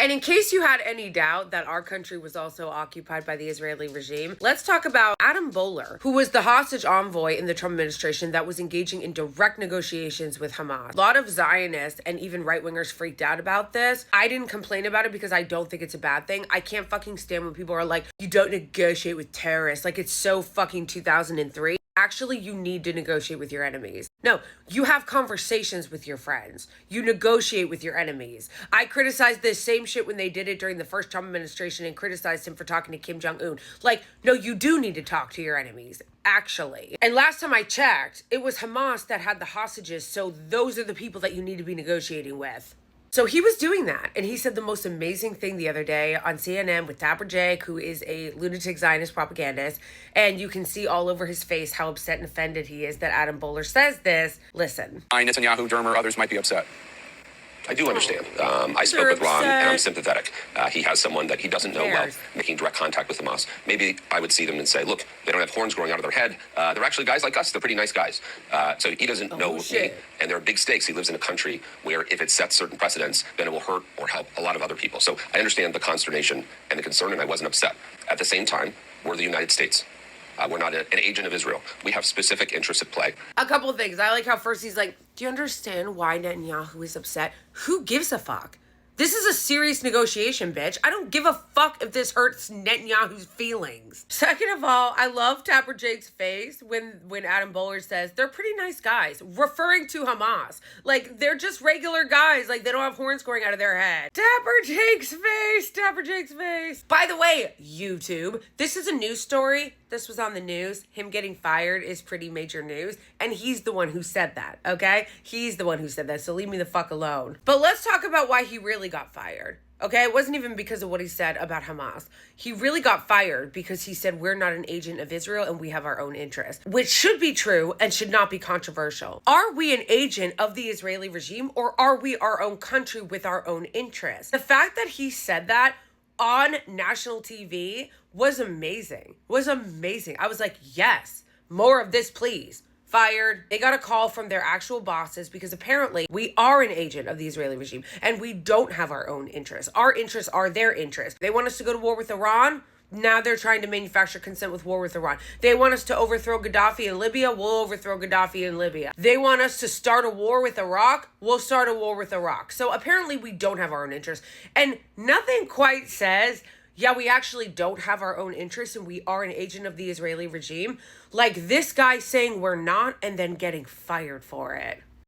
And in case you had any doubt that our country was also occupied by the Israeli regime, let's talk about Adam Boehler, who was the hostage envoy in the Trump administration that was engaging in direct negotiations with Hamas. A lot of Zionists and even right-wingers freaked out about this. I didn't complain about it because I don't think it's a bad thing. I can't fucking stand when people are like, you don't negotiate with terrorists. Like, it's so fucking 2003. Actually, you need to negotiate with your enemies. No, you have conversations with your friends. You negotiate with your enemies. I criticized this same shit when they did it during the first Trump administration and criticized him for talking to Kim Jong-un. Like, no, you do need to talk to your enemies, actually. And last time I checked, it was Hamas that had the hostages, so those are the people that you need to be negotiating with. So he was doing that, and he said the most amazing thing the other day on CNN with Tapper Jake, who is a lunatic Zionist propagandist, and you can see all over his face how upset and offended he is that Adam Boehler says this. Listen. Netanyahu, Dermer, others might be upset. I do understand. I spoke with Ron, and I'm sympathetic. He has someone that he doesn't know well, making direct contact with Hamas. Maybe I would see them and say, look, they don't have horns growing out of their head. They're actually guys like us. They're pretty nice guys. So he doesn't know me. And there are big stakes. He lives in a country where if it sets certain precedents, then it will hurt or help a lot of other people. So I understand the consternation and the concern, and I wasn't upset. At the same time, we're the United States. We're not an agent of Israel. We have specific interests at play. A couple of things. I like how first he's like, do you understand why Netanyahu is upset? Who gives a fuck? This is a serious negotiation, bitch. I don't give a fuck if this hurts Netanyahu's feelings. Second of all, I love Tapper Jake's face when Adam Boehler says they're pretty nice guys, referring to Hamas. Like, they're just regular guys. Like, they don't have horns growing out of their head. Tapper Jake's face. Tapper Jake's face. By the way, YouTube, this is a news story. This was on the news. Him getting fired is pretty major news. And he's the one who said that, okay? He's the one who said that, so leave me the fuck alone. But let's talk about why he really got fired, okay? It wasn't even because of what he said about Hamas. He really got fired because he said we're not an agent of Israel and we have our own interests, which should be true and should not be controversial. Are we an agent of the Israeli regime, or are we our own country with our own interests? The fact that he said that on national TV was amazing. I was like, yes, more of this, please. Fired. They got a call from their actual bosses because apparently we are an agent of the Israeli regime and we don't have our own interests. Our interests are their interests. They want us to go to war with Iran. Now they're trying to manufacture consent with war with Iran. They want us to overthrow Gaddafi in Libya. We'll overthrow Gaddafi in Libya. They want us to start a war with Iraq. We'll start a war with Iraq. So apparently we don't have our own interests. And nothing quite says, yeah, we actually don't have our own interests and we are an agent of the Israeli regime, like this guy saying we're not and then getting fired for it.